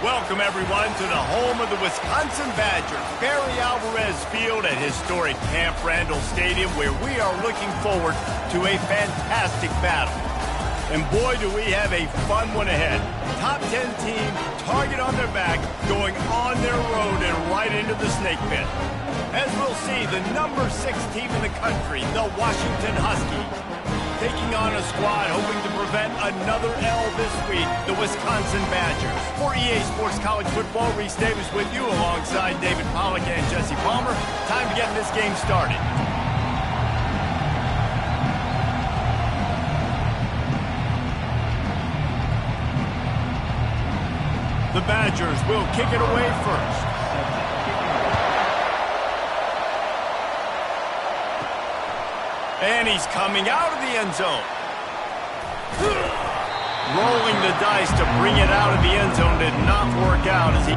Welcome, everyone, to the home of the Wisconsin Badgers, Barry Alvarez Field at historic Camp Randall Stadium, where we are looking forward to a fantastic battle. And boy, do we have a fun one ahead. Top 10 team, target on their back, going on their road and right into the snake pit. As we'll see, the number 6 team in the country, the Washington Huskies, taking on a squad hoping to prevent another L this week, the Wisconsin Badgers. For EA Sports College Football, Reese Davis with you alongside David Pollack and Jesse Palmer. Time to get this game started. The Badgers will kick it away first. And he's coming out of the end zone. Rolling the dice to bring it out of the end zone did not work out as he...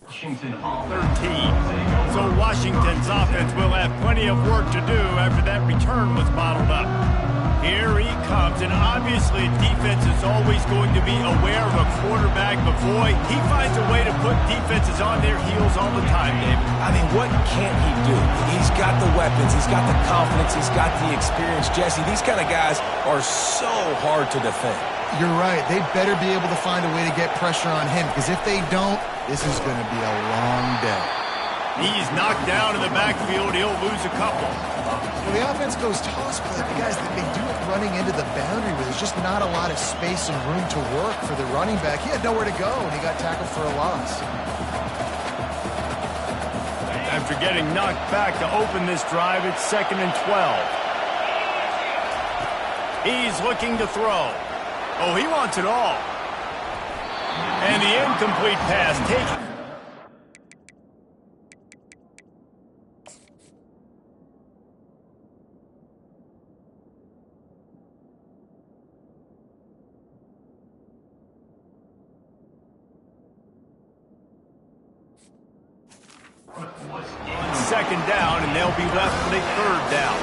Washington 13. So Washington's offense will have plenty of work to do after that return was bottled up. Here he comes, and obviously defense is always going to be aware of a quarterback, but boy, he finds a way to put defenses on their heels all the time, David. I mean, what can't he do? He's got the weapons, he's got the confidence, he's got the experience. Jesse, these kind of guys are so hard to defend. You're right. They better be able to find a way to get pressure on him, because if they don't, this is going to be a long day. He's knocked down in the backfield. He'll lose a couple. Well, the offense goes toss, but guys, they do it running into the boundary where there's just not a lot of space and room to work for the running back. He had nowhere to go, and he got tackled for a loss. After getting knocked back to open this drive, it's 2nd and 12. He's looking to throw. Oh, he wants it all. And the incomplete pass taken. On 2nd down, and they'll be left with a 3rd down.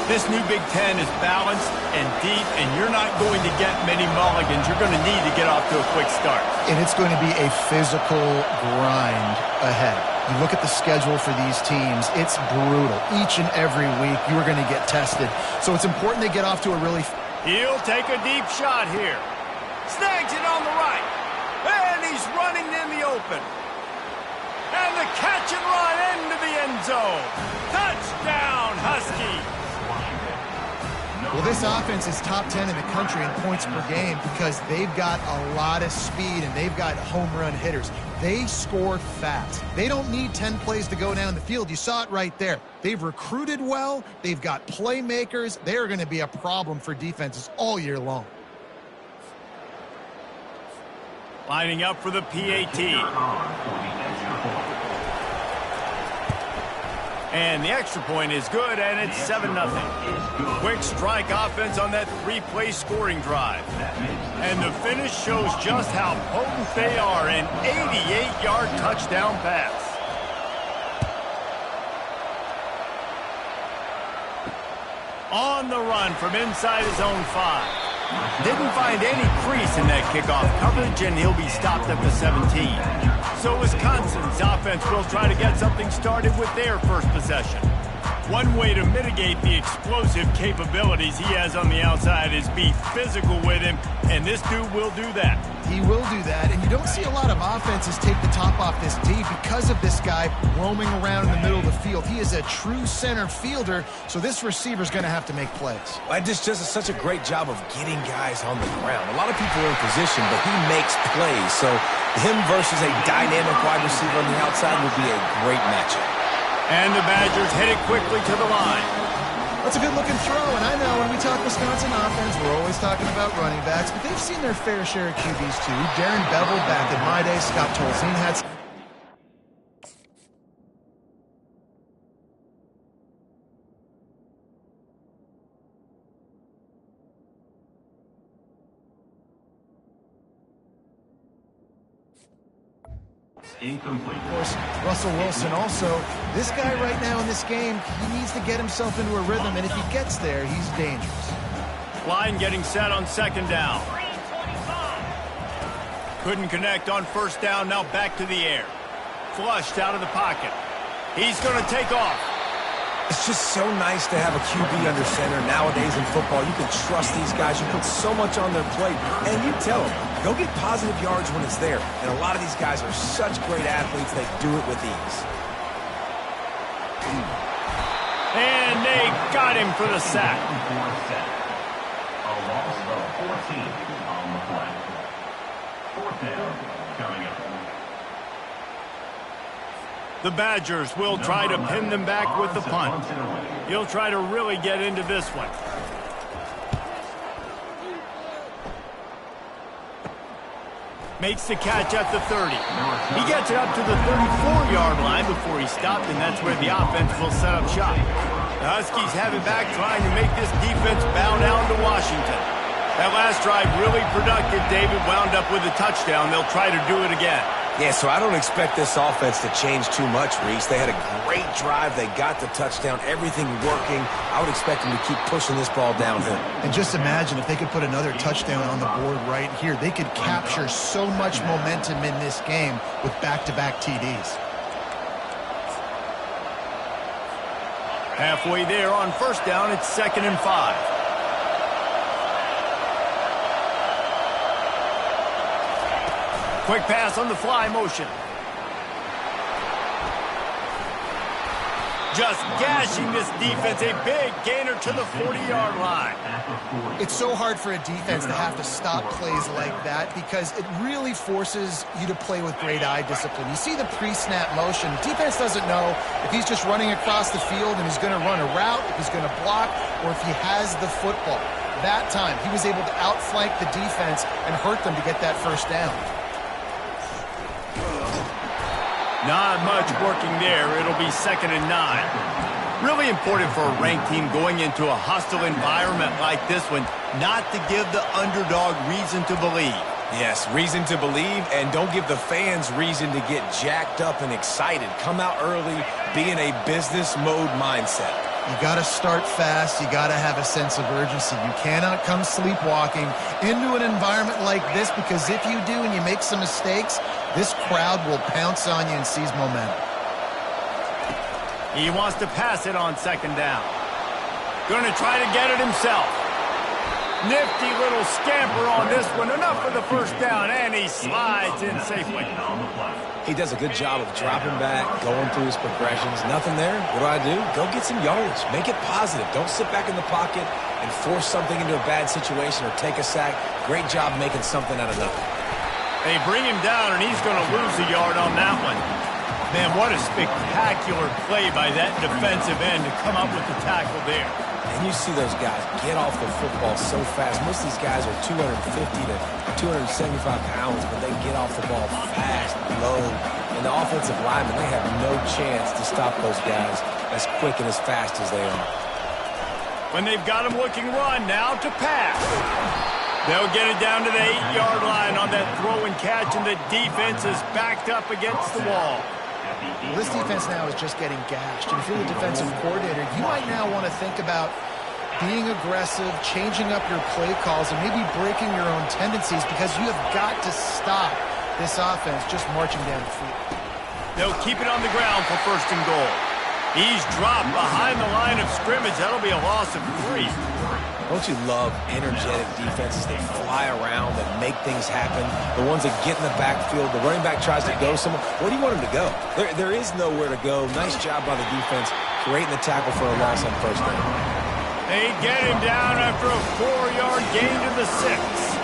This new Big Ten is balanced and deep, and you're not going to get many mulligans. You're going to need to get off to a quick start. And it's going to be a physical grind ahead. You look at the schedule for these teams, it's brutal. Each and every week, you are going to get tested. So it's important they get off to a really... He'll take a deep shot here. Snags it on the right. And he's running in the open. And the catch and run into the end zone. Touchdown, Huskies. Well, this offense is top 10 in the country in points per game because they've got a lot of speed and they've got home run hitters. They score fast. They don't need 10 plays to go down the field. You saw it right there. They've recruited well. They've got playmakers. They are going to be a problem for defenses all year long. Lining up for the PAT. And the extra point is good, and it's 7-0. Quick strike offense on that 3-play scoring drive. And the finish shows just how potent they are. An 88-yard touchdown pass. On the run from inside his own 5. Didn't find any crease in that kickoff coverage, and he'll be stopped at the 17. So Wisconsin's offense will try to get something started with their first possession. One way to mitigate the explosive capabilities he has on the outside is be physical with him, and this dude will do that. He will do that, and you don't see a lot of offenses take the top off this D because of this guy roaming around in the middle of the field. He is a true center fielder, so this receiver's going to have to make plays. I just does such a great job of getting guys on the ground. A lot of people are in position, but he makes plays, so him versus a dynamic wide receiver on the outside would be a great matchup. And the Badgers hit it quickly to the line. That's a good-looking throw, and I know when we talk Wisconsin offense, we're always talking about running backs, but they've seen their fair share of QBs too. Darren Bevel back in my day, Scott Tolzien had... Incomplete. Of course, Russell Wilson also. This guy right now in this game, he needs to get himself into a rhythm, and if he gets there, he's dangerous. Line getting set on second down. Couldn't connect on first down, now back to the air. Flushed out of the pocket. He's going to take off. It's just so nice to have a QB under center. Nowadays in football, you can trust these guys. You put so much on their plate, and you tell them, go get positive yards when it's there. And a lot of these guys are such great athletes, they do it with ease. And they got him for the sack. A loss of 14 on the play. Fourth down coming up. The Badgers will try to pin them back with the punt. He'll try to really get into this one. Makes the catch at the 30. He gets it up to the 34-yard line before he stopped, and that's where the offense will set up shop. The Huskies have it back, trying to make this defense bow down to Washington. That last drive really productive. David wound up with a touchdown. They'll try to do it again. Yeah, so I don't expect this offense to change too much, Reese. They had a great drive. They got the touchdown. Everything working. I would expect them to keep pushing this ball downhill. And just imagine if they could put another touchdown on the board right here. They could capture so much momentum in this game with back-to-back TDs. Halfway there on first down, it's 2nd and 5. Quick pass on the fly motion. Just gashing this defense. A big gainer to the 40-yard line. It's so hard for a defense to have to stop plays like that because it really forces you to play with great eye discipline. You see the pre-snap motion. Defense doesn't know if he's just running across the field and he's going to run a route, if he's going to block, or if he has the football. That time, he was able to outflank the defense and hurt them to get that first down. Not much working there. It'll be 2nd and 9. Really important for a ranked team going into a hostile environment like this one, not to give the underdog reason to believe. Yes, reason to believe, and don't give the fans reason to get jacked up and excited. Come out early, be in a business mode mindset. You got to start fast. You got to have a sense of urgency. You cannot come sleepwalking into an environment like this because if you do and you make some mistakes, this crowd will pounce on you and seize momentum. He wants to pass it on 2nd down. Going to try to get it himself. Nifty little scamper on this one. Enough for the first down, and he slides in safely. He does a good job of dropping back, going through his progressions. Nothing there. What do? Go get some yardage. Make it positive. Don't sit back in the pocket and force something into a bad situation or take a sack. Great job making something out of nothing. They bring him down, and he's going to lose a yard on that one. Man, what a spectacular play by that defensive end to come up with the tackle there. And you see those guys get off the football so fast. Most of these guys are 250 to 275 pounds, but they get off the ball fast, low. And the offensive linemen, they have no chance to stop those guys as quick and as fast as they are. When they've got him looking run, now to pass. They'll get it down to the 8-yard line on that throw and catch, and the defense is backed up against the wall. Well, this defense now is just getting gashed. And if you're the defensive coordinator, you might now want to think about being aggressive, changing up your play calls, and maybe breaking your own tendencies, because you have got to stop this offense just marching down the field. They'll keep it on the ground for 1st and goal. He's dropped behind the line of scrimmage. That'll be a loss of 3. Don't you love energetic defenses that fly around, that make things happen? The ones that get in the backfield, the running back tries to go somewhere. Where do you want him to go? There is nowhere to go. Nice job by the defense creating the tackle for a loss on 1st down. They get him down after a 4-yard gain to the 6.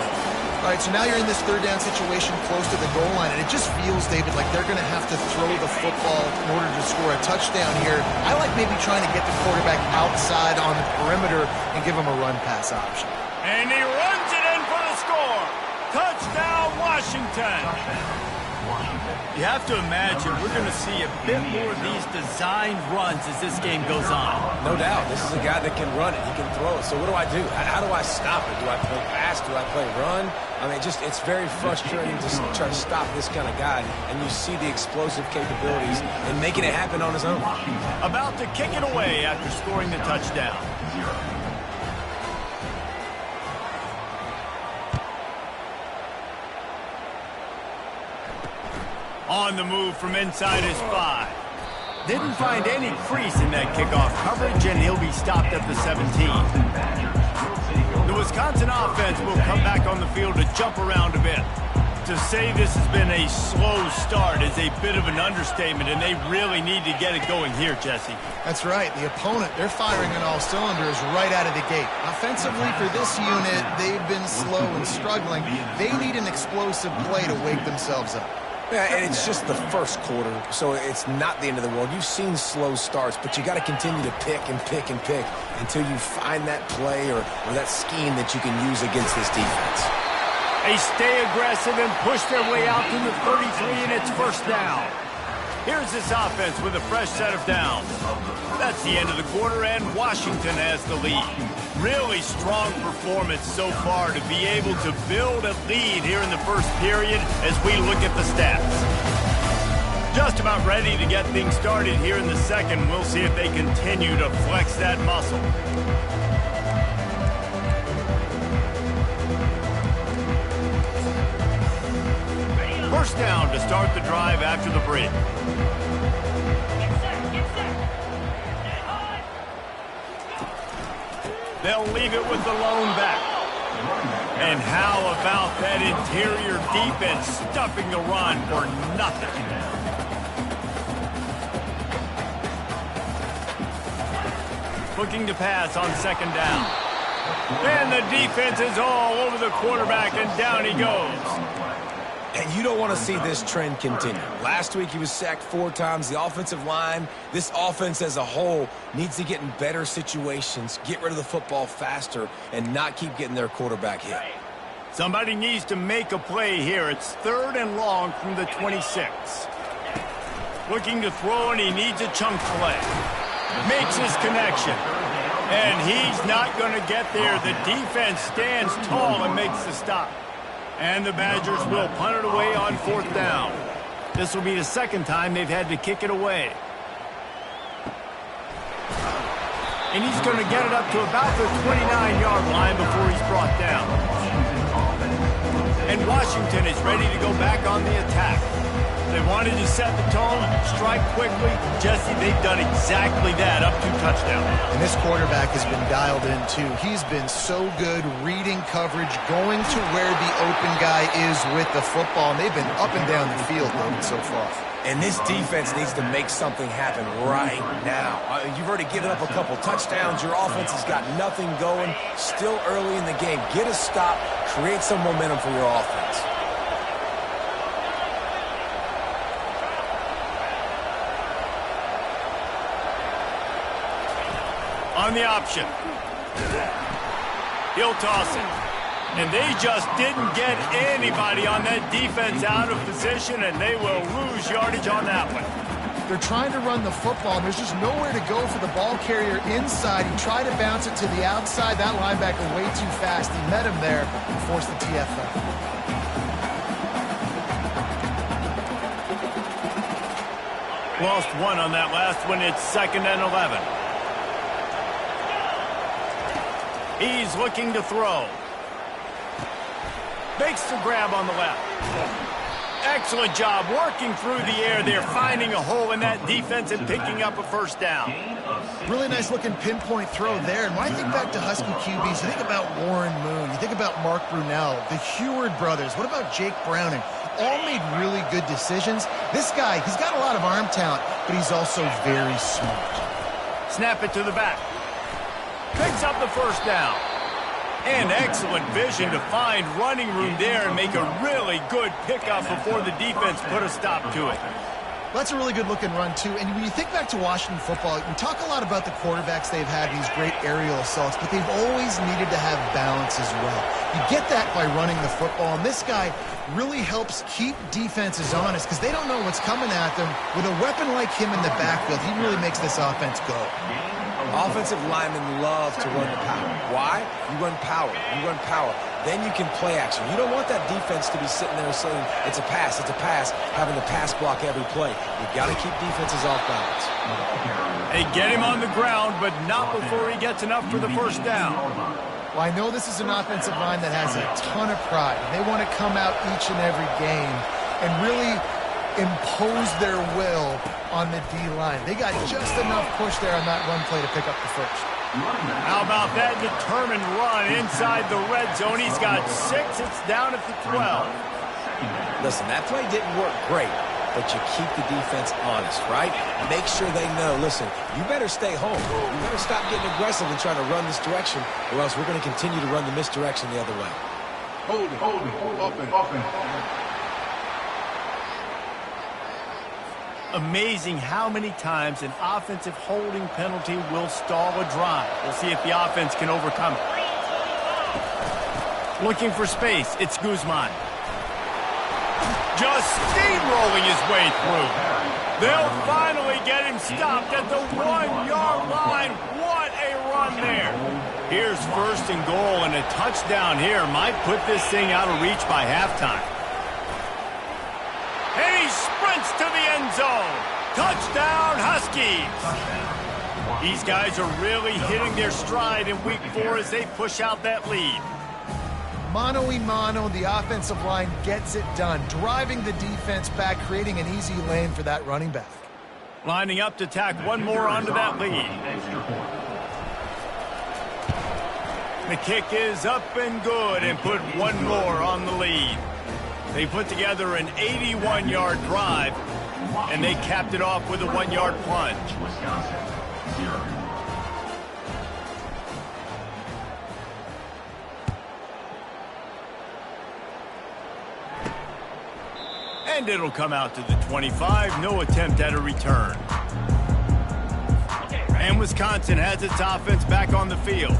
All right, so now you're in this 3rd down situation close to the goal line, and it just feels, David, like they're going to have to throw the football in order to score a touchdown here. I like maybe trying to get the quarterback outside on the perimeter and give him a run-pass option. And he runs it in for the score. Touchdown, Washington. You have to imagine we're going to see a bit more of these designed runs as this game goes on. No doubt. This is a guy that can run it. He can throw it. So what do I do? How do I stop it? Do I play pass? Do I play run? I mean, it's very frustrating to try to stop this kind of guy, and you see the explosive capabilities and making it happen on his own. About to kick it away after scoring the touchdown. On the move from inside his 5. Didn't find any crease in that kickoff coverage, and he'll be stopped at the 17. The Wisconsin offense will come back on the field to jump around a bit. To say this has been a slow start is a bit of an understatement, and they really need to get it going here, Jesse. That's right. The opponent, they're firing on all cylinders right out of the gate. Offensively, for this unit, they've been slow and struggling. They need an explosive play to wake themselves up. Yeah, and it's just the 1st quarter, so it's not the end of the world. You've seen slow starts, but you got to continue to pick and pick and pick until you find that play or that scheme that you can use against this defense. They stay aggressive and push their way out to the 33, and it's 1st down. Here's this offense with a fresh set of downs. That's the end of the quarter, and Washington has the lead. Really strong performance so far to be able to build a lead here in the 1st period as we look at the stats. Just about ready to get things started here in the 2nd. We'll see if they continue to flex that muscle. First down to start the drive after the break. They'll leave it with the lone back. And how about that interior defense stuffing the run for nothing? Looking to pass on 2nd down. And the defense is all over the quarterback, and down he goes. And you don't want to see this trend continue. Last week he was sacked 4 times. The offensive line, this offense as a whole, needs to get in better situations, get rid of the football faster, and not keep getting their quarterback hit. Somebody needs to make a play here. It's 3rd and long from the 26. Looking to throw, and he needs a chunk play. Makes his connection. And he's not going to get there. The defense stands tall and makes the stop. And the Badgers will punt it away on 4th down. This will be the 2nd time they've had to kick it away. And he's going to get it up to about the 29-yard line before he's brought down. And Washington is ready to go back on the attack. They wanted to set the tone, strike quickly. Jesse, they've done exactly that up to touchdown. And this quarterback has been dialed in, too. He's been so good reading coverage, going to where the open guy is with the football. And they've been up and down the field so far. And this defense needs to make something happen right now. You've already given up a couple touchdowns. Your offense has got nothing going. Still early in the game. Get a stop. Create some momentum for your offense. On the option. He'll toss it. And they just didn't get anybody on that defense out of position, and they will lose yardage on that one. They're trying to run the football, and there's just nowhere to go for the ball carrier inside. He tried to bounce it to the outside. That linebacker way too fast. He met him there and forced the TFL. Lost one on that last one. It's 2nd and 11. He's looking to throw. Makes the grab on the left. Excellent job working through the air there, finding a hole in that defense and picking up a first down. Really nice looking pinpoint throw there. And when I think back to Husky QBs, you think about Warren Moon, you think about Mark Brunell, the Heward brothers. What about Jake Browning? All made really good decisions. This guy, he's got a lot of arm talent, but he's also very smart. Snap it to the back. Picks up the first down. And excellent vision to find running room there and make a really good pickup before the defense put a stop to it. That's a really good-looking run, too. And when you think back to Washington football, we talk a lot about the quarterbacks they've had, these great aerial assaults, but they've always needed to have balance as well. You get that by running the football, and this guy really helps keep defenses honest because they don't know what's coming at them. With a weapon like him in the backfield, he really makes this offense go. Offensive linemen love to run the power. Why? You run power. You run power. Then you can play action. You don't want that defense to be sitting there saying, it's a pass, having to pass block every play. You've got to keep defenses off balance. They get him on the ground, but not before he gets enough for the first down. Well, I know this is an offensive line that has a ton of pride. They want to come out each and every game and really impose their will on the D-line. They got just enough push there on that run play to pick up the first. How about that determined run inside the red zone? He's got 6. It's down at the 12. Listen, that play didn't work great, but you keep the defense honest, right? Make sure they know, listen, you better stay home. You better stop getting aggressive and trying to run this direction, or else we're going to continue to run the misdirection the other way. Hold it, open. Amazing how many times an offensive holding penalty will stall a drive. We'll see if the offense can overcome it. Looking for space, it's Guzman. Just steamrolling his way through. They'll finally get him stopped at the 1-yard line. What a run there. Here's first and goal, and a touchdown here might put this thing out of reach by halftime. And he sprints to the end zone. Touchdown, Huskies. These guys are really hitting their stride in week 4 as they push out that lead. Mano-a-mano, the offensive line gets it done, driving the defense back, creating an easy lane for that running back. Lining up to tack one more onto that lead. The kick is up and good and put one more on the lead. They put together an 81-yard drive, and they capped it off with a 1-yard plunge. Wisconsin, 0. And it'll come out to the 25. No attempt at a return. And Wisconsin has its offense back on the field.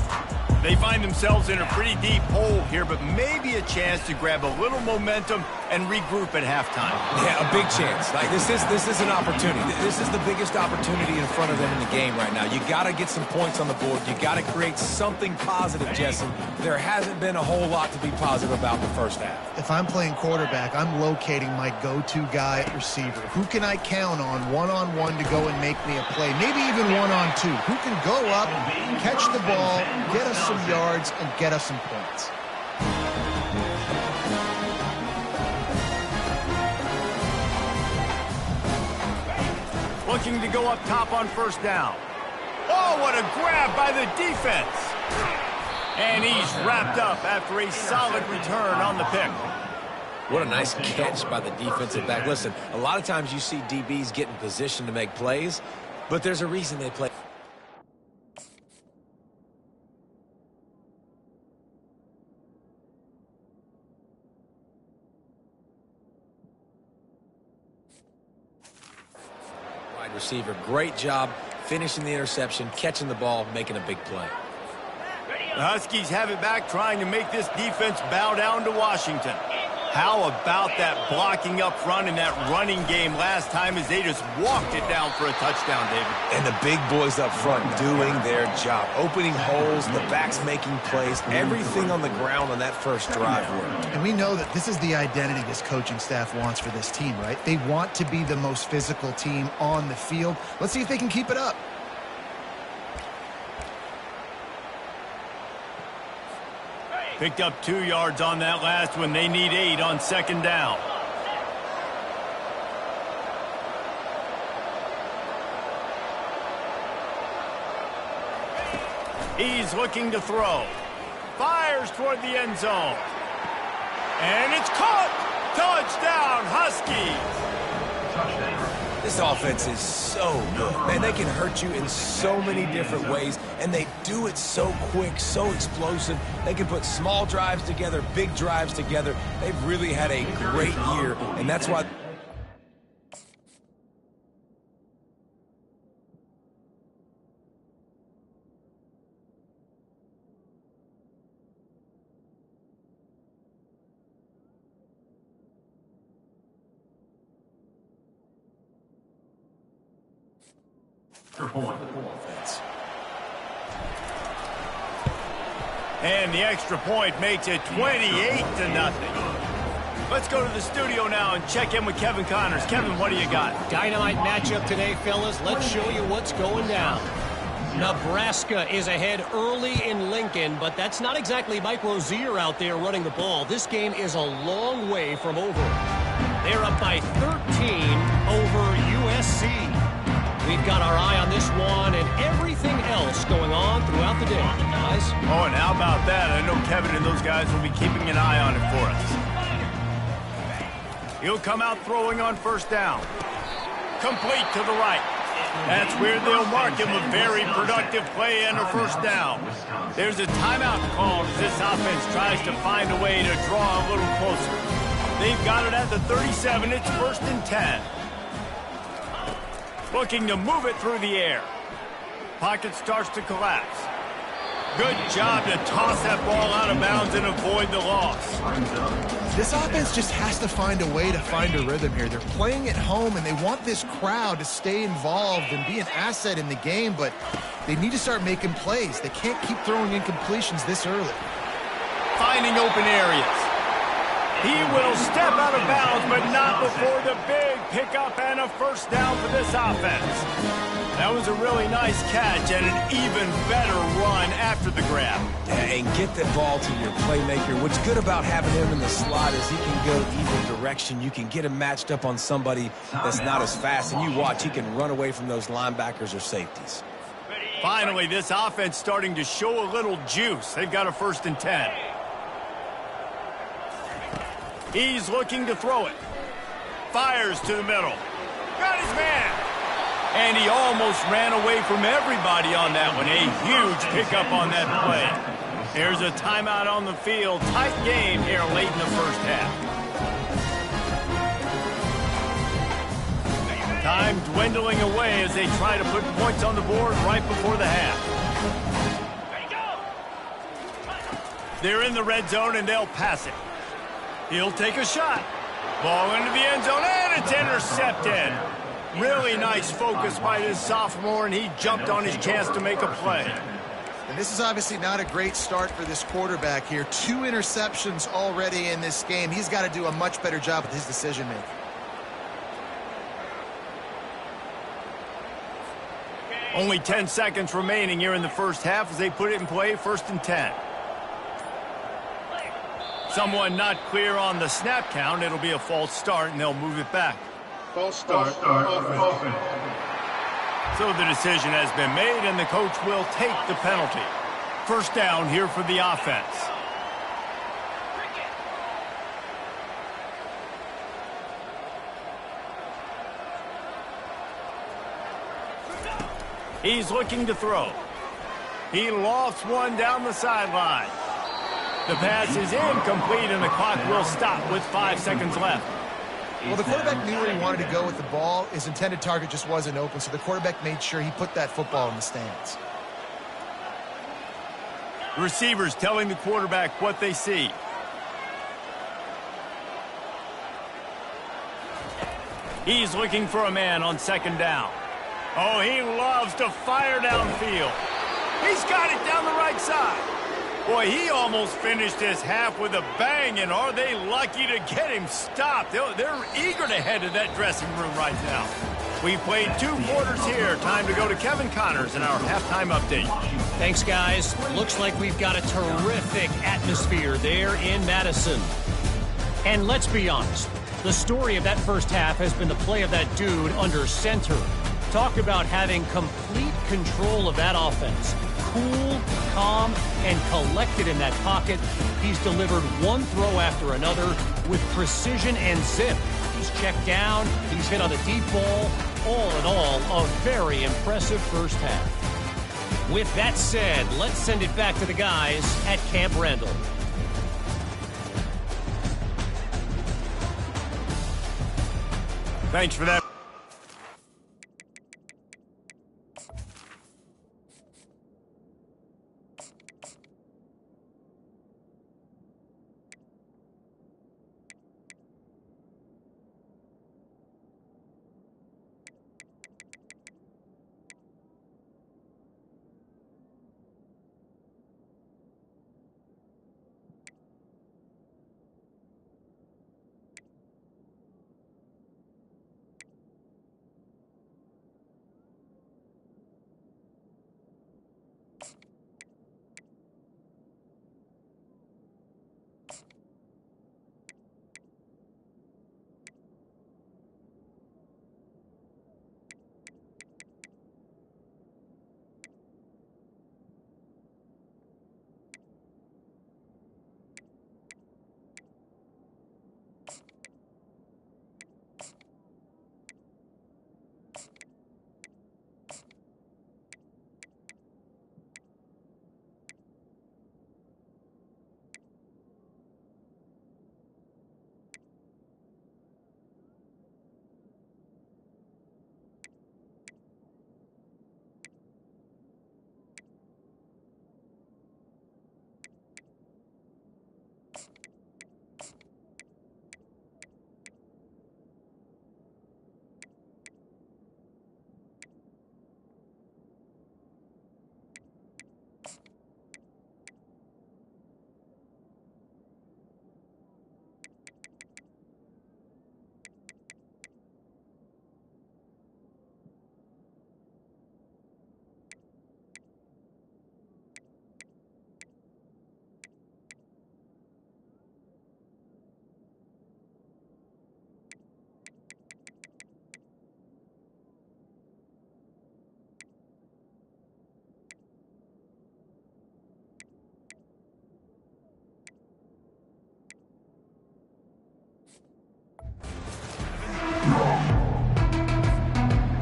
They find themselves in a pretty deep hole here, but maybe a chance to grab a little momentum and regroup at halftime. Yeah, a big chance. Like this is an opportunity. This is the biggest opportunity in front of them in the game right now. You got to get some points on the board. You got to create something positive, Jessen. There hasn't been a whole lot to be positive about the first half. If I'm playing quarterback, I'm locating my go-to guy at receiver. Who can I count on one-on-one to go and make me a play? Maybe even one-on-two. Who can go up, catch the ball, get us some yards, and get us some points? Looking to go up top on first down. Oh, what a grab by the defense. And he's wrapped up after a solid return on the pick. What a nice catch by the defensive back. Listen, a lot of times you see DBs get in position to make plays, but there's a reason they play. Wide receiver, great job finishing the interception, catching the ball, making a big play. The Huskies have it back, trying to make this defense bow down to Washington. How about that blocking up front and that running game last time as they just walked it down for a touchdown, David? And the big boys up front doing their job. Opening holes, the backs making plays, everything on the ground on that first drive worked. And we know that this is the identity this coaching staff wants for this team, right? They want to be the most physical team on the field. Let's see if they can keep it up. Picked up 2 yards on that last one. They need 8 on second down. He's looking to throw. Fires toward the end zone. And it's caught! Touchdown, Huskies! This offense is so good. Man, they can hurt you in so many different ways, and they do it so quick, so explosive. They can put small drives together, big drives together. They've really had a great year, and that's why... And the extra point makes it 28-0. Let's go to the studio now and check in with Kevin Connors. Kevin, what do you got? Dynamite matchup today, fellas. Let's show you what's going down. Nebraska is ahead early in Lincoln, but that's not exactly Mike Rozier out there running the ball. This game is a long way from over. They're up by 13 over USC. We've got our eye on this one and everything else going on throughout the day, guys. Oh, and how about that? I know Kevin and those guys will be keeping an eye on it for us. He'll come out throwing on first down. Complete to the right. That's where they'll mark him a very productive play and a first down. There's a timeout called as this offense tries to find a way to draw a little closer. They've got it at the 37. It's 1st and 10. Looking to move it through the air. Pocket starts to collapse. Good job to toss that ball out of bounds and avoid the loss. This offense just has to find a way to find a rhythm here. They're playing at home, and they want this crowd to stay involved and be an asset in the game, but they need to start making plays. They can't keep throwing incompletions this early. Finding open areas. He will step out of bounds, but not before the big pickup and a first down for this offense. That was a really nice catch and an even better run after the grab. And get the ball to your playmaker. What's good about having him in the slot is he can go either direction. You can get him matched up on somebody that's not as fast, and you watch, he can run away from those linebackers or safeties. Finally, this offense starting to show a little juice. They've got a 1st and 10. He's looking to throw it. Fires to the middle. Got his man. And he almost ran away from everybody on that one. A huge pickup on that play. There's a timeout on the field. Tight game here late in the first half. Time dwindling away as they try to put points on the board right before the half. They're in the red zone and they'll pass it. He'll take a shot. Ball into the end zone, and it's intercepted. Really nice focus by this sophomore, and he jumped on his chance to make a play. And this is obviously not a great start for this quarterback here. 2 interceptions already in this game. He's got to do a much better job with his decision-making. Only 10 seconds remaining here in the first half as they put it in play, 1st and 10. Someone not clear on the snap count. It'll be a false start, and they'll move it back. False start. Offense. So the decision has been made, and the coach will take the penalty. First down here for the offense. He's looking to throw. He lofts one down the sideline. The pass is incomplete, and the clock will stop with 5 seconds left. Well, the quarterback knew where he wanted to go with the ball. His intended target just wasn't open, so the quarterback made sure he put that football in the stands. Receivers telling the quarterback what they see. He's looking for a man on second down. Oh, he loves to fire downfield. He's got it down the right side. Boy, he almost finished this half with a bang, and are they lucky to get him stopped. They're eager to head to that dressing room right now. We played 2 quarters here. Time to go to Kevin Connors in our halftime update. Thanks, guys. Looks like we've got a terrific atmosphere there in Madison. And let's be honest, the story of that first half has been the play of that dude under center. Talk about having complete control of that offense. Cool, calm, and collected in that pocket. He's delivered one throw after another with precision and zip. He's checked down, he's hit on a deep ball. All in all, a very impressive first half. With that said, let's send it back to the guys at Camp Randall. Thanks for that.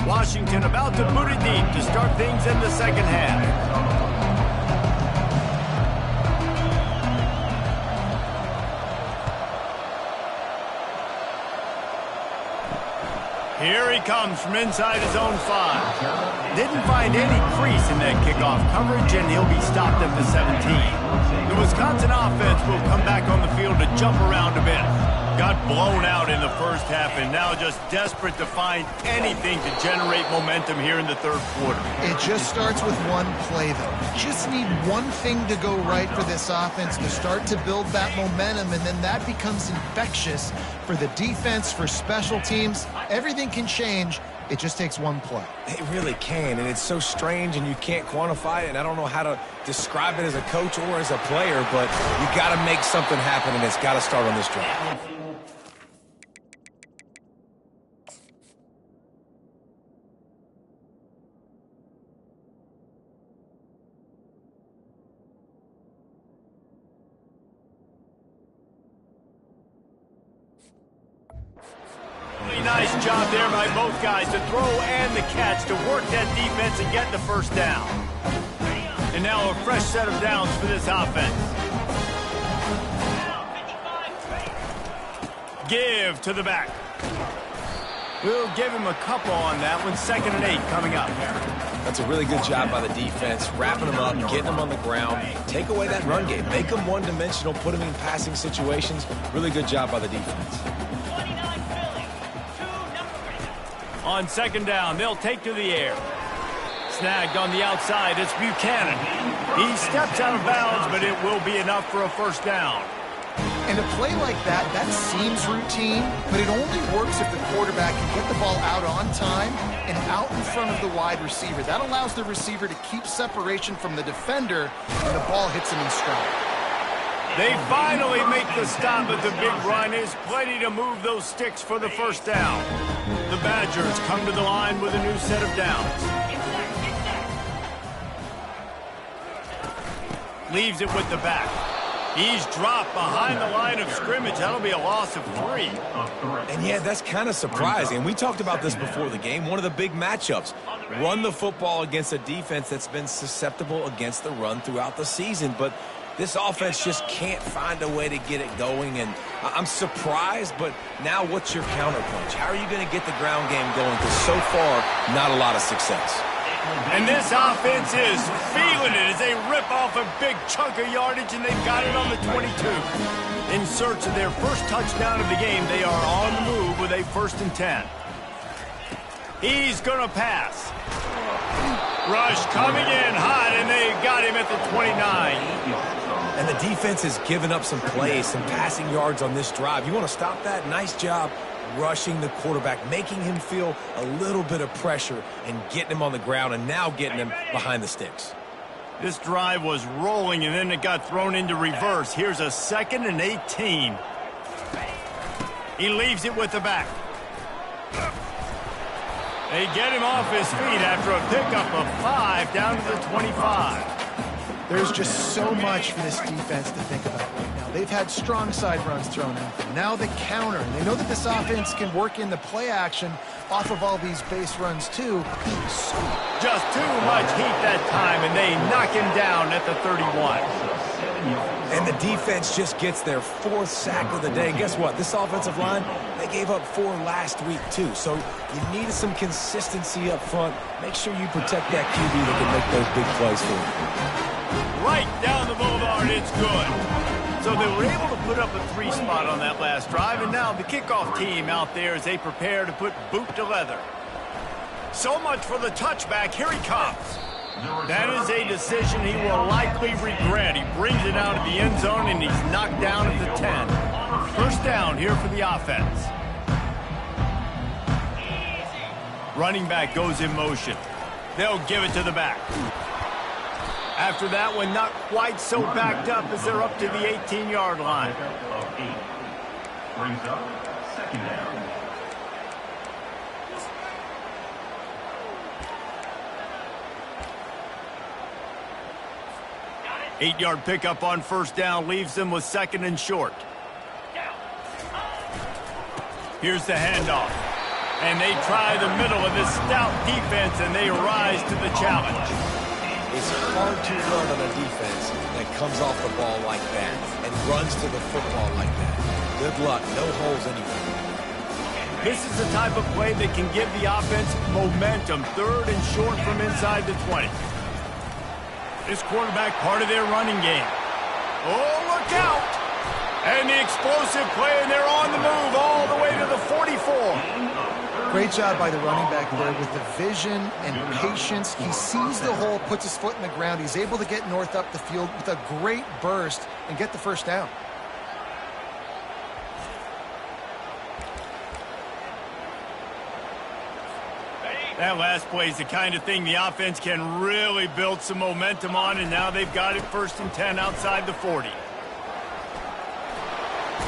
Washington about to boot it deep to start things in the second half. Here he comes from inside his own 5. Didn't find any crease in that kickoff coverage, and he'll be stopped at the 17. The Wisconsin offense will come back on the field to jump around a bit. Got blown out in the first half and now just desperate to find anything to generate momentum here in the third quarter. It just starts with one play, though. Just need one thing to go right for this offense to start to build that momentum, and then that becomes infectious for the defense, for special teams. Everything can change. It just takes one play. It really can, and it's so strange, and you can't quantify it, and I don't know how to describe it as a coach or as a player, but you got to make something happen, and it's got to start on this drive. Nice job there by both guys to throw and the catch to work that defense and get the first down. And now a fresh set of downs for this offense. Give to the back. We'll give him a couple on that one. 2nd and 8 coming up. That's a really good job by the defense, wrapping them up, getting them on the ground. Take away that run game. Make them one-dimensional, put them in passing situations. Really good job by the defense. On 2nd down, they'll take to the air. Snagged on the outside, it's Buchanan. He steps out of bounds, but it will be enough for a first down. And a play like that, that seems routine, but it only works if the quarterback can get the ball out on time and out in front of the wide receiver. That allows the receiver to keep separation from the defender, and the ball hits him in stride. They finally make the stop at the big run. Is plenty to move those sticks for the first down. The Badgers come to the line with a new set of downs. Leaves it with the back. He's dropped behind the line of scrimmage. That'll be a loss of 3. And yeah, that's kind of surprising. We talked about this before the game. One of the big matchups. Run the football against a defense that's been susceptible against the run throughout the season. But this offense just can't find a way to get it going. And I'm surprised, but now what's your counterpunch? How are you going to get the ground game going? Because so far, not a lot of success. And this offense is feeling it as they rip off a big chunk of yardage, and they've got it on the 22. In search of their first touchdown of the game, they are on the move with a 1st and 10. He's going to pass. Rush coming in hot, and they got him at the 29. And the defense has given up some plays, some passing yards on this drive. You want to stop that? Nice job rushing the quarterback, making him feel a little bit of pressure and getting him on the ground and now getting him behind the sticks. This drive was rolling, and then it got thrown into reverse. Here's a 2nd and 18. He leaves it with the back. They get him off his feet after a pickup of 5 down to the 25. There's just so much for this defense to think about right now. They've had strong side runs thrown at them. Now the counter. And they know that this offense can work in the play action off of all these base runs too. Just too much heat that time, and they knock him down at the 31. And the defense just gets their 4th sack of the day. And guess what? This offensive line, they gave up 4 last week too. So you needed some consistency up front. Make sure you protect that QB that can make those big plays for you. Right down the boulevard, it's good. So they were able to put up a 3 spot on that last drive, and now the kickoff team out there as they prepare to put boot to leather. So much for the touchback. Here he comes. That is a decision he will likely regret. He brings it out of the end zone, and he's knocked down at the 10. 1st down here for the offense. Running back goes in motion. They'll give it to the back. After that one, not quite so backed up as they're up to the 18-yard line. Brings up 2nd down. Eight-yard pickup on 1st down leaves them with 2nd and short. Here's the handoff. And they try the middle of this stout defense, and they rise to the challenge. It's hard to run on a defense that comes off the ball like that and runs to the football like that. Good luck. No holes anywhere. This is the type of play that can give the offense momentum. 3rd and short from inside the 20. This quarterback part of their running game. Oh, look out! And the explosive play, and they're on the move all the way to the 44. Great job by the running back there with the vision and patience. He sees the hole, puts his foot in the ground. He's able to get north up the field with a great burst and get the 1st down. That last play is the kind of thing the offense can really build some momentum on, and now they've got it 1st and 10 outside the 40.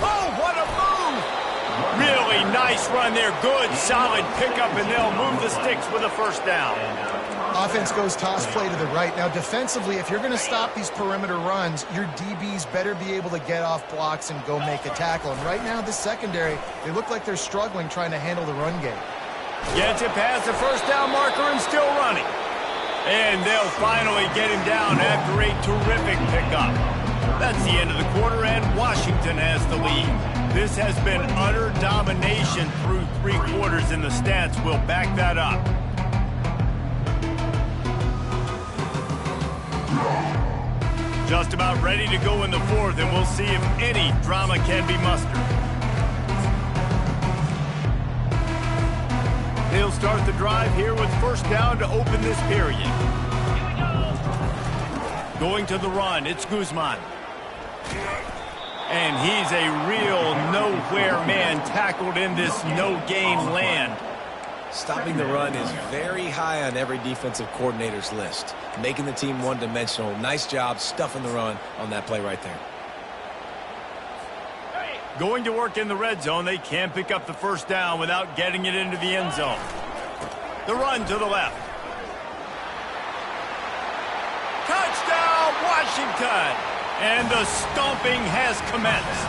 Oh, what a move! Really nice run there. Good, solid pickup, and they'll move the sticks with a 1st down. Offense goes toss play to the right. Now, defensively, if you're going to stop these perimeter runs, your DBs better be able to get off blocks and go make a tackle. And right now, this secondary, they look like they're struggling trying to handle the run game. Gets it past the 1st down marker and still running. And they'll finally get him down after a terrific pickup. That's the end of the quarter, and Washington has the lead. This has been utter domination through 3 quarters, and the stats will back that up. Just about ready to go in the 4th, and we'll see if any drama can be mustered. They'll start the drive here with 1st down to open this period. Going to the run, it's Guzman. And he's a real nowhere man tackled in this no-gain land. Stopping the run is very high on every defensive coordinator's list. Making the team one-dimensional. Nice job stuffing the run on that play right there. Going to work in the red zone. They can't pick up the first down without getting it into the end zone. The run to the left. Touchdown, Washington! And the stomping has commenced.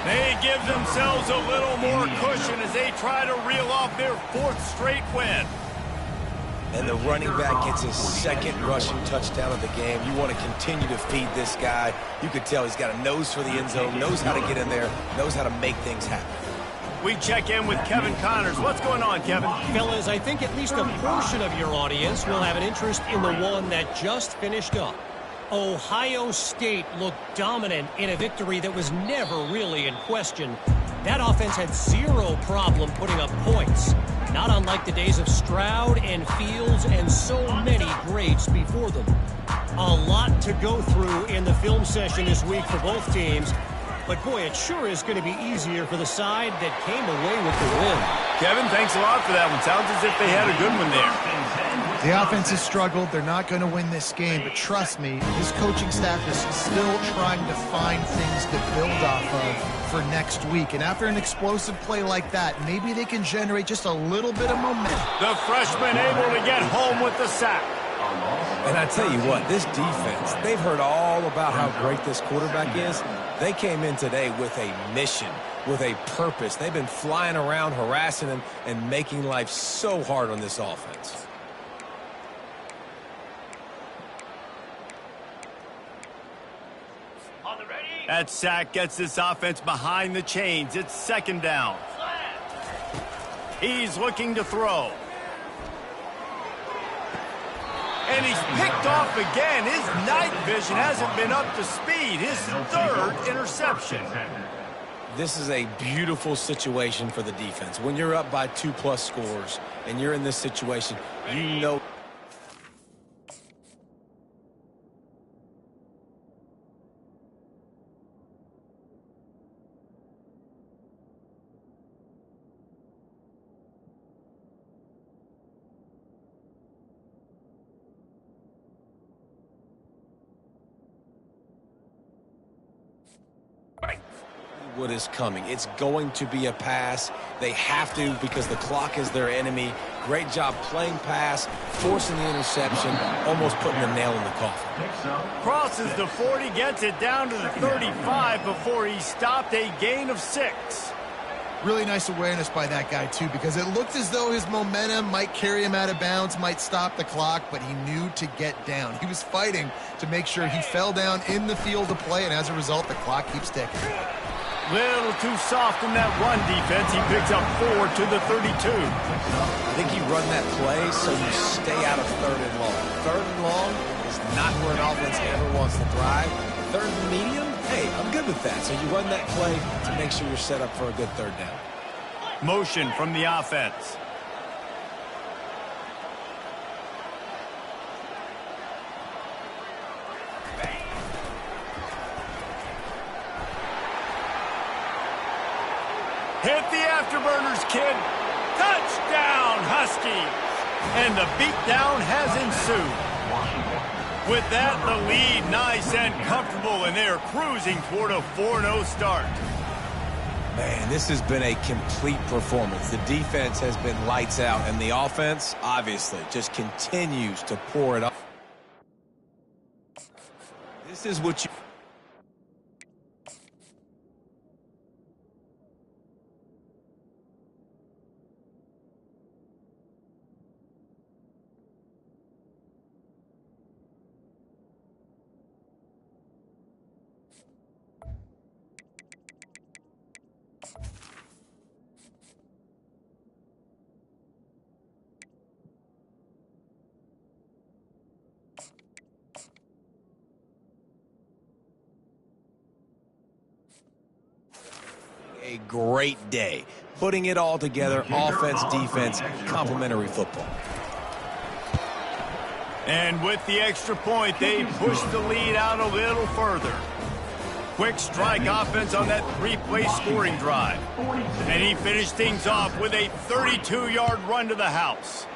They give themselves a little more cushion as they try to reel off their 4th straight win. And the running back gets his 2nd rushing touchdown of the game. You want to continue to feed this guy. You could tell he's got a nose for the end zone, knows how to get in there, knows how to make things happen. We check in with Kevin Connors. What's going on, Kevin? Fellas, I think at least a portion of your audience will have an interest in the one that just finished up. Ohio State looked dominant in a victory that was never really in question. That offense had zero problem putting up points, not unlike the days of Stroud and Fields and so many greats before them. A lot to go through in the film session this week for both teams, but boy, it sure is going to be easier for the side that came away with the win. Kevin, thanks a lot for that one. Sounds as if they had a good one there. The offense has struggled. They're not going to win this game, but trust me, his coaching staff is still trying to find things to build off of for next week. And after an explosive play like that, maybe they can generate just a little bit of momentum. The freshman able to get home with the sack. And I tell you what, this defense, they've heard all about how great this quarterback is. They came in today with a mission, with a purpose. They've been flying around, harassing him, and making life so hard on this offense. That sack gets this offense behind the chains. It's 2nd down. He's looking to throw. And he's picked off again. His night vision hasn't been up to speed. His 3rd interception. This is a beautiful situation for the defense. When you're up by 2+ scores and you're in this situation, you know. What is coming. It's going to be a pass. They have to because the clock is their enemy. Great job playing pass, forcing the interception, almost putting the nail in the coffin. Crosses the 40, gets it down to the 35 before he stopped, a gain of 6. Really nice awareness by that guy, too, because it looked as though his momentum might carry him out of bounds, might stop the clock, but he knew to get down. He was fighting to make sure he fell down in the field of play, and as a result, the clock keeps ticking. Little too soft in that run defense. He picks up 4 to the 32. I think you run that play so you stay out of 3rd and long. 3rd and long is not where an offense ever wants to thrive. 3rd and medium, hey, I'm good with that. So you run that play to make sure you're set up for a good 3rd down. Motion from the offense. Hit the afterburners, kid. Touchdown, Huskies. And the beatdown has ensued. With that, the lead nice and comfortable, and they're cruising toward a 4-0 start. Man, this has been a complete performance. The defense has been lights out, and the offense, obviously, just continues to pour it up. This is what you... A great day. Putting it all together, offense, defense, complementary football. And with the extra point, they push the lead out a little further. quick strike offense on that three-play scoring drive. And he finished things off with a 32-yard run to the house.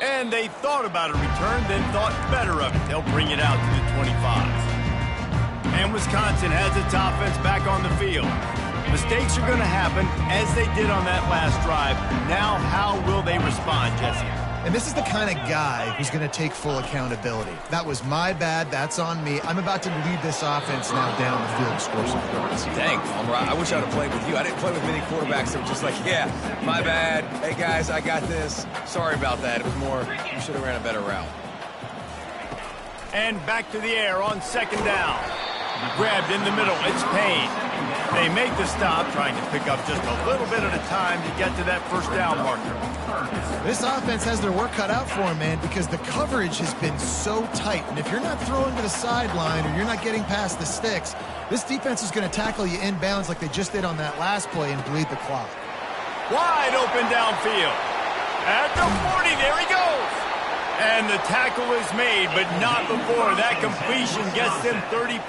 And they thought about a return, then thought better of it. They'll bring it out to the 25. And Wisconsin has its offense back on the field. Mistakes are going to happen, as they did on that last drive. Now, how will they respond, Jesse? And this is the kind of guy who's going to take full accountability. That was my bad. That's on me. I'm about to lead this offense now down the field and score some points. Dang, Palmer, I wish I'd have played with you. I didn't play with many quarterbacks that were just like, yeah, my bad. Hey, guys, I got this. Sorry about that. It was more, you should have ran a better route. And back to the air on second down. Grabbed in the middle. It's Payne. They make the stop, trying to pick up just a little bit at a time to get to that first down marker. This offense has their work cut out for them, man, because the coverage has been so tight. And if you're not throwing to the sideline or you're not getting past the sticks, this defense is going to tackle you inbounds like they just did on that last play and bleed the clock. Wide open downfield. At the 40, there he goes. And the tackle is made, but not before that completion gets them 30+.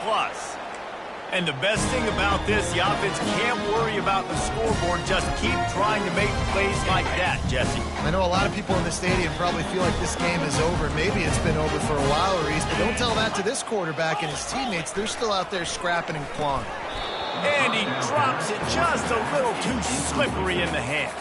And the best thing about this, the offense can't worry about the scoreboard. Just keep trying to make plays like that, Jesse. I know a lot of people in the stadium probably feel like this game is over. Maybe it's been over for a while, Reese, but don't tell that to this quarterback and his teammates. They're still out there scrapping and clawing. And he drops it just a little too slippery in the hands.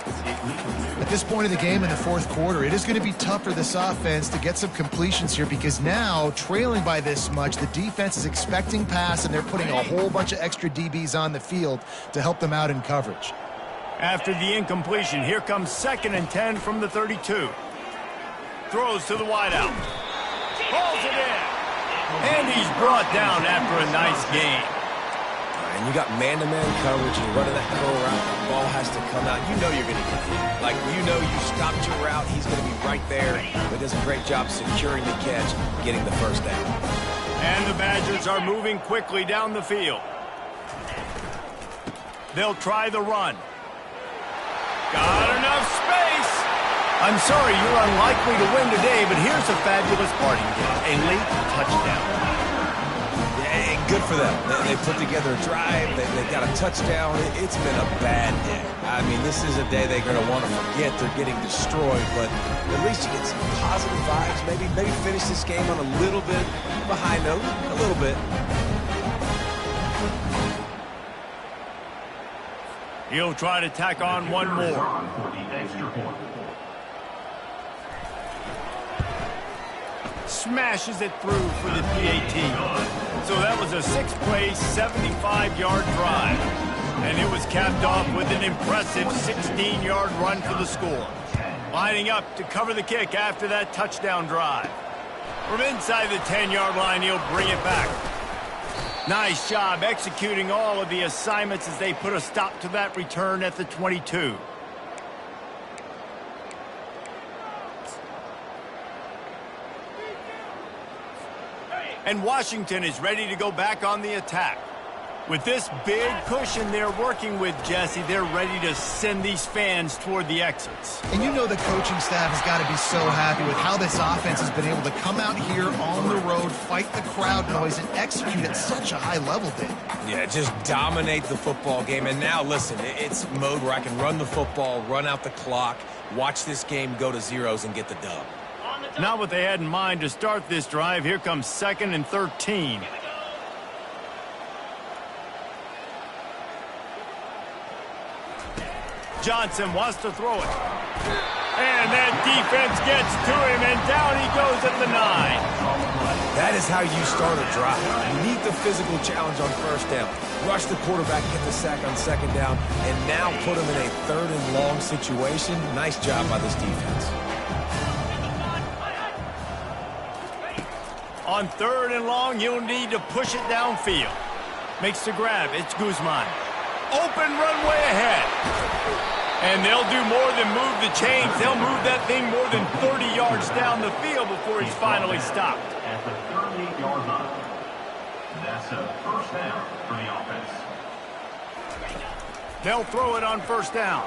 At this point of the game in the fourth quarter, it is going to be tough for this offense to get some completions here because now, trailing by this much, the defense is expecting pass and they're putting a whole bunch of extra DBs on the field to help them out in coverage. After the incompletion, here comes 2nd and 10 from the 32. Throws to the wideout. Hauls it in. And he's brought down after a nice gain. And you got man-to-man coverage, and you're running that curl route, the ball has to come out. You know you're going to get hit. Like, you know you stopped your route, he's going to be right there. But does a great job securing the catch, getting the first down. And the Badgers are moving quickly down the field. They'll try the run. Got enough space. I'm sorry, you're unlikely to win today, but here's a fabulous parting gift. A late touchdown. Good for them. They put together a drive. They got a touchdown. It's been a bad day. I mean, this is a day they're going to want to forget. They're getting destroyed, but at least you get some positive vibes. Maybe finish this game on a little bit of a high note. A little bit. He'll try to tack on one more. Smashes it through for the PAT. So that was a 6-play, 75-yard drive. And it was capped off with an impressive 16-yard run for the score. Lining up to cover the kick after that touchdown drive. From inside the 10-yard line, he'll bring it back. Nice job executing all of the assignments as they put a stop to that return at the 22. And Washington is ready to go back on the attack. With this big cushion they're working with, Jesse, they're ready to send these fans toward the exits. And you know the coaching staff has got to be so happy with how this offense has been able to come out here on the road, fight the crowd noise, and execute at such a high level, Dave. Yeah, just dominate the football game. And now, listen, it's mode where I can run the football, run out the clock, watch this game go to zeros, and get the dub. Not what they had in mind to start this drive. Here comes 2nd and 13. Johnson wants to throw it. And that defense gets to him, and down he goes at the 9. That is how you start a drive. You need the physical challenge on first down. Rush the quarterback, get the sack on 2nd down, and now put him in a 3rd and long situation. Nice job by this defense. On 3rd and long, you'll need to push it downfield. Makes the grab. It's Guzman. Open runway ahead. And they'll do more than move the chains. They'll move that thing more than 30 yards down the field before he's finally stopped. At the 38-yard line. That's a first down for the offense. They'll throw it on 1st down.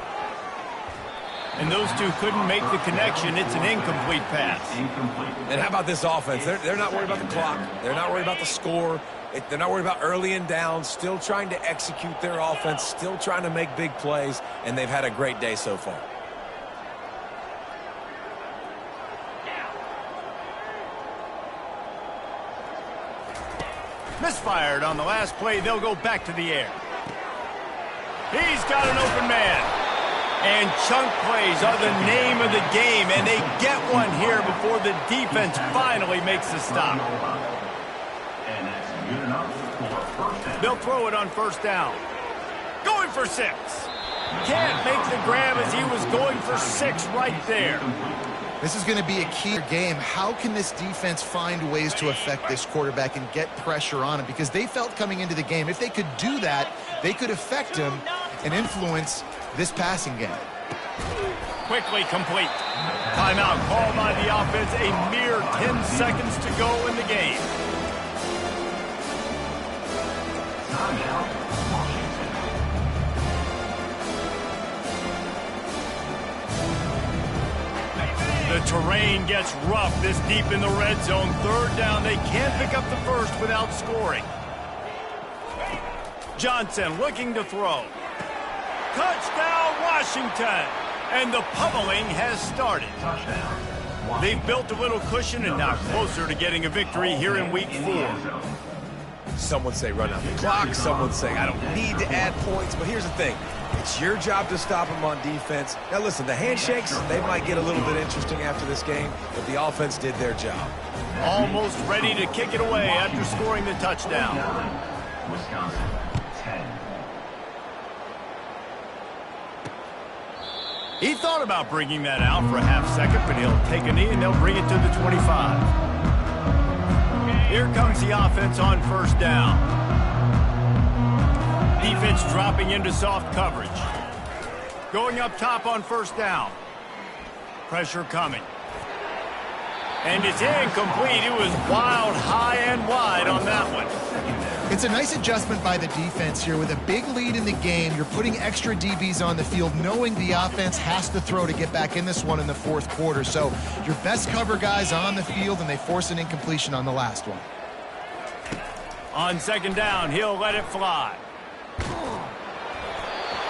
And those two couldn't make the connection. It's an incomplete pass. And how about this offense? They're not worried about the clock. They're not worried about the score. They're not worried about early and down. Still trying to execute their offense. Still trying to make big plays. And they've had a great day so far. Misfired on the last play. They'll go back to the air. He's got an open man. And chunk plays are the name of the game, and they get one here before the defense finally makes the stop. And that's good enough for first down. They'll throw it on first down. Going for 6. Can't make the grab as he was going for 6 right there. This is going to be a key game. How can this defense find ways to affect this quarterback and get pressure on him? Because they felt coming into the game, if they could do that, they could affect him and influence this passing game. Quickly complete. Timeout called by the offense. A mere 10 seconds to go in the game. Timeout, Washington. The terrain gets rough this deep in the red zone. Third down. They can't pick up the first without scoring. Johnson looking to throw. Touchdown, Washington. And the pummeling has started. Touchdown. They've built a little cushion and now closer to getting a victory here in week 4. Some would say run out the clock. Some would say I don't need to add points. But here's the thing. It's your job to stop them on defense. Now, listen, the handshakes, they might get a little bit interesting after this game, but the offense did their job. Almost ready to kick it away after scoring the touchdown. Wisconsin, 10. He thought about bringing that out for a half second, but he'll take a knee and they'll bring it to the 25. Here comes the offense on first down. Defense dropping into soft coverage. Going up top on first down. Pressure coming. And it's incomplete. It was wild, high and wide on that one. It's a nice adjustment by the defense here. With a big lead in the game, you're putting extra DBs on the field, knowing the offense has to throw to get back in this one in the fourth quarter. So your best cover guys on the field, and they force an incompletion on the last one. On second down, he'll let it fly.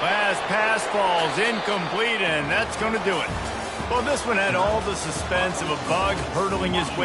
Last pass falls incomplete, and that's going to do it. Well, this one had all the suspense of a bug hurtling his way